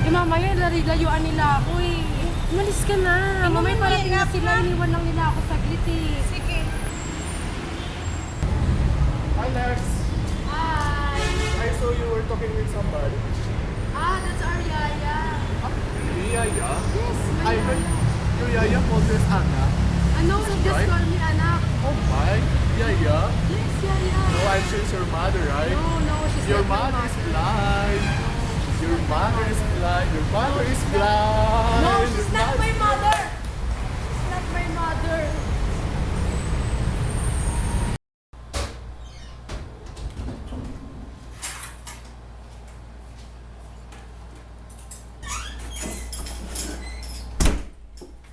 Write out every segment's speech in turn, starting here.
Eh, mamaya, layuan nila ako eh. Umalis ka na. Mamaya parating na sila. Iniwan lang nila ako saglit eh. Sige. Hi, Lex. Hi! I saw you were talking with somebody. Ah, that's our Yaya. Really, Yaya? Yes, my I heard Yaya. your Yaya called this Anna. Ano, just right? call me anak. Oh my, Yaya? Yes, Yaya. No, I'm sure it's your mother, right? No, she's Your not my mother is mother. blind. Your mother is blind. Your father is blind. No, she's not my mother. She's not my mother.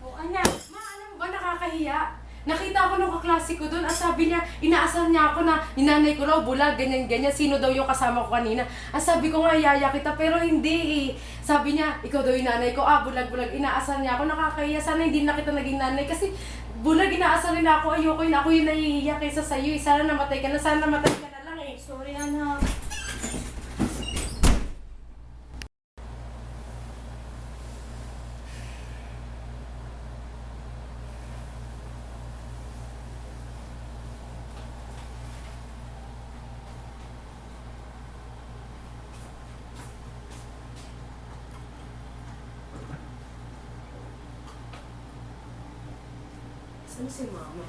Oh, anak. Ma, alam mo ba, nakakahiya. Nakita ko nung kaklase ko doon at sabi niya, inaasar niya ako na ninanay ko raw bulag, ganyan-ganyan. Sino daw yung kasama ko kanina? At sabi ko nga, yaya kita, pero hindi eh. Sabi niya, ikaw daw yung nanay ko. Ah, bulag-bulag. Inaasar niya ako, nakakahiya. Sana hindi na kita naging nanay kasi bulag, inaasar rin ako. Ayoko yun. Ako yung nahihiya kaysa sa'yo eh. Sana namatay ka na. Sana namatay ka na lang eh. Sorry, anak. Saan si mama?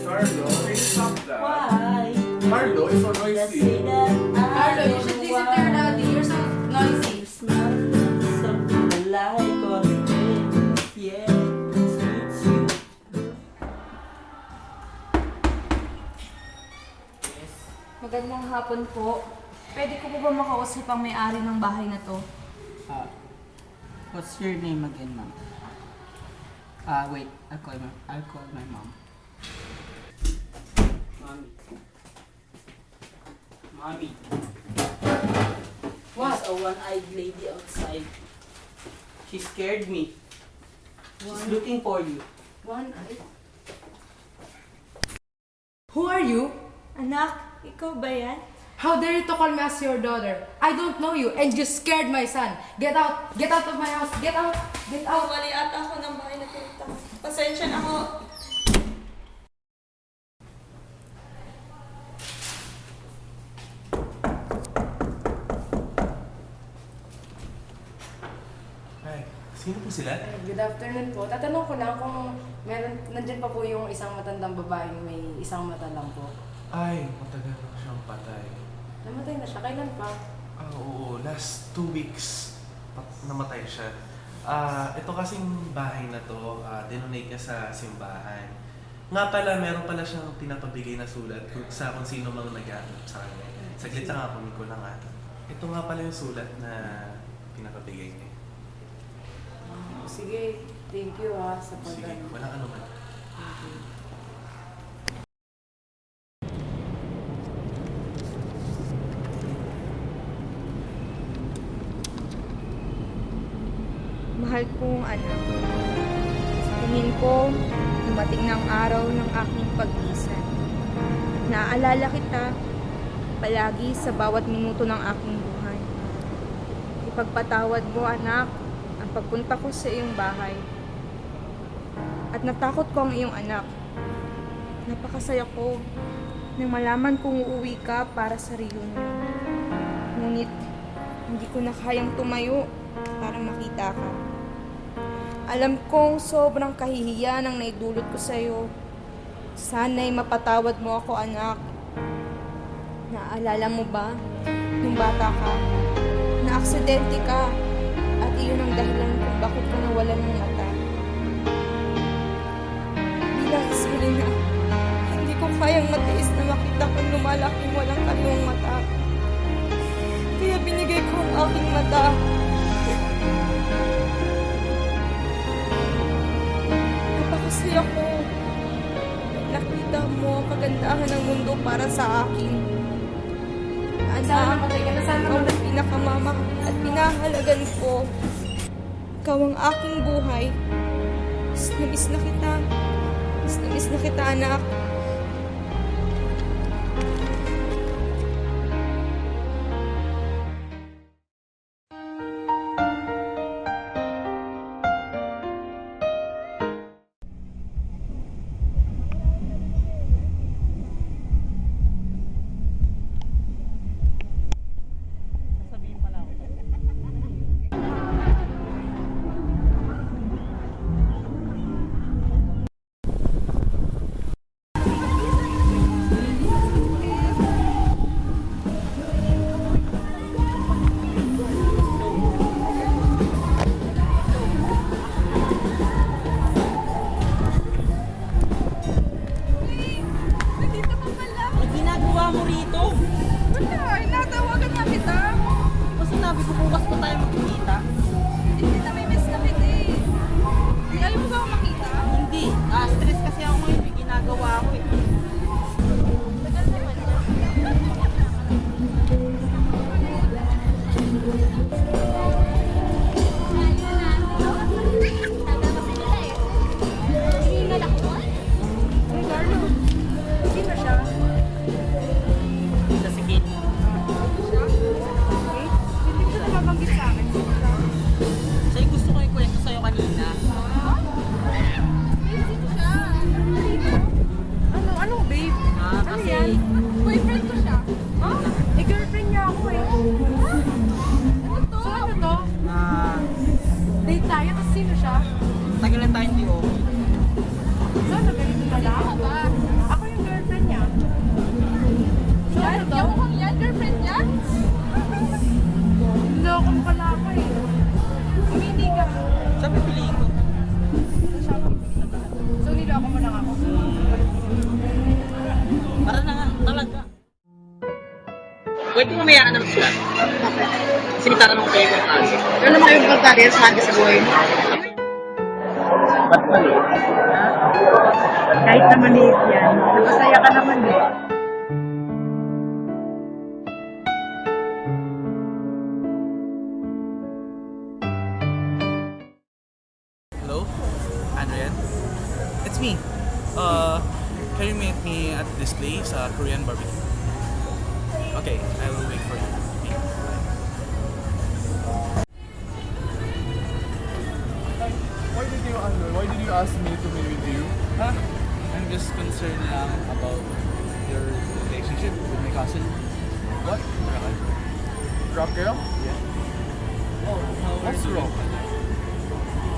Carlo, hey, stop that. Carlo, it's so noisy. Carlo, you should listen to your daddy. You're so noisy. Magandang hapon po. Pwede ko po ba makausap ang may-ari ng bahay na to? What's your name again, ma'am? Wait, I'll call my mom. Mommy. What? There's a one-eyed lady outside. She scared me. She's looking for you. One eye. Who are you? Anak, ikaw ba yan? How dare you to call me as your daughter? I don't know you and you scared my son. Get out! Get out of my house! Get out! Get out! Mali ata ako ng bahay na pinunta. Pasensya na ako. Ay, sino po sila? Good afternoon po. Tatanong ko lang kung nandyan pa po yung isang matandang babaeng may isang mata lang po. Ay, matagal na siyang patay. Namatay na siya. Kailan pa? Oo, last 2 weeks namatay siya. Ito kasing bahay na to, dinonate niya sa simbahan. Nga pala, meron pala siyang pinapabigay na sulat sa kung sino mang nag-aanap sa kanya. Saglit lang ako, ko lang ata. Ito nga pala yung sulat na pinapabigay niya. Sige, thank you sa Sige, walang ano man. Mahal kong anak. Sa tingin ko, dumating na ang araw ng aking pag-isan. Naaalala kita palagi sa bawat minuto ng aking buhay. Ipagpatawad mo, anak, ang pagpunta ko sa iyong bahay. At natakot ko ang iyong anak. Napakasaya ko nang malaman kong uuwi ka para sa reunion. Ngunit, hindi ko na kayang tumayo para makita ka. Alam kong sobrang kahihiyan ang naidulot ko sa'yo. Sana'y mapatawad mo ako, anak. Naalala mo ba, nung bata ka, na-aksidente ka, at iyon ang dahilan kung bakit ka nawalan ng mata. Bilang isang ina, hindi ko kayang matiis na makita kung lumalaking walang kaliwang mata. Kaya binigay ko ang aking mata. Napakasaya ko. Nakita mo ang kagandahan ng mundo para sa akin. Sana matay ka na, sana Ikaw ang pinakamama at pinahalagan ko. Ikaw ang aking buhay. Miss na miss na kita. Miss na miss na kita, anak. Sasabihin pala ako. Ang ginagawa mo rito? Wala, natawagan na kita. Basta sinabi ko bukas pa tayo magkikita. Hindi na may miss na kita eh. Ayaw mo ba ako makita? Hindi. Stress kasi ako ngayon. May ginagawa ako eh. Tagal naman yan. Hey, Carlo. Sino siya? Sa sikit. Hindi ko na mabanggit sa akin. Sino siya? Siya yung gusto ko ikwento sa'yo kanina. Anong babe? Ano Kasi yan? Boyfriend ko siya. Ah, girlfriend niya ako eh. Ano to? So ano to? Date tayo, tapos sino siya? tagal na tayo hindi okay. So ano, ganito na lang? Ano ba? Ako yung girlfriend niya. So ano to? Yung mukhang yan, girlfriend niya? Lokong pala ako eh. Hindi ka. Sabi piliin ko. So niloko mo lang ako. Para na nga, talaga. Pwede mamaya ka naman sila. Sinitaran mo kayo kung kasi. Ano naman kayo importante sa akin sa buhay mo? Ba't mali? Kahit na maliit yan, napasaya ka naman eh. Hello? Andrian? It's me. Can you meet me at this place, Korean barbecue? Okay, I will wait for you. Okay, bye. Why did you ask me to meet with you? Huh? I'm just concerned lang about your relationship with my cousin. What? Raquel. Raquel? Yeah. Oh, how are What's you doing? wrong?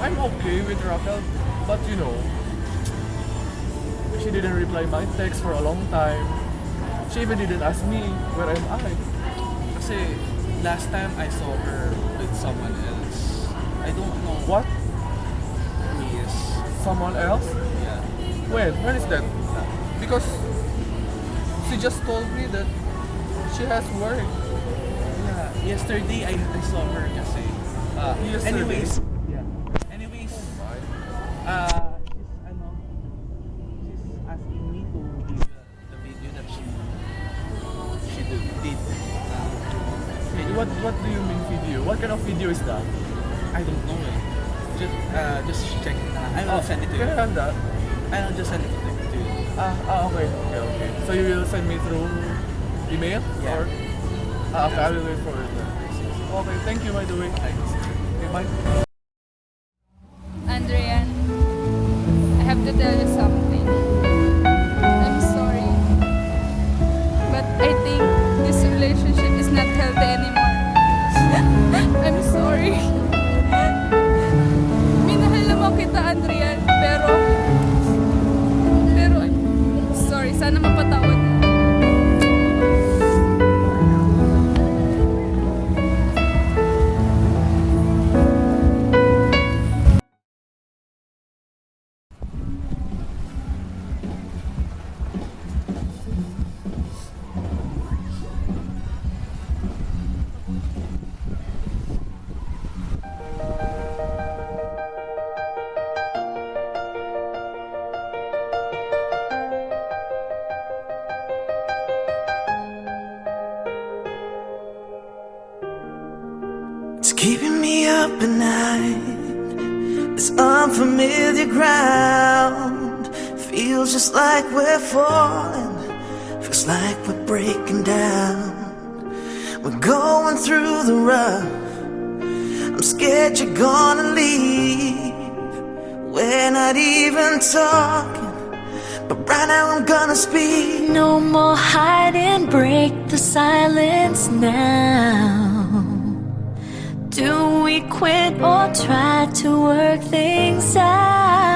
I'm okay with Raquel, but you know, she didn't reply my text for a long time. She even didn't ask me where am I. Kasi last time I saw her with someone else. I don't know What? who he is. Someone else? Yeah. When? When is that? Because she just told me that she has work. Yeah. Yesterday I saw her kasi Yesterday. Anyways, yeah. Anyways, she's asking me to give the video that she did. What do you mean video? What kind of video is that? I don't know eh. Just check. I will send it to Can I you. have that? I'll just send it to you. Okay. So you will send me through email? Yeah. Or? Okay, I will wait for it then. Okay, thank you by the way. Thanks. Okay, bye. Andrian, I have to tell you something. I'm sorry. But I think this relationship is not healthy anymore. I'm sorry. Minahal naman kita, Andrian. Pero, sorry. Sana mapatawad mo. It's keeping me up at night. This unfamiliar ground feels just like we're falling. Feels like we're breaking down. We're going through the rough. I'm scared you're gonna leave. We're not even talking, but right now I'm gonna speak. No more hiding, break the silence now. Do we quit or try to work things out?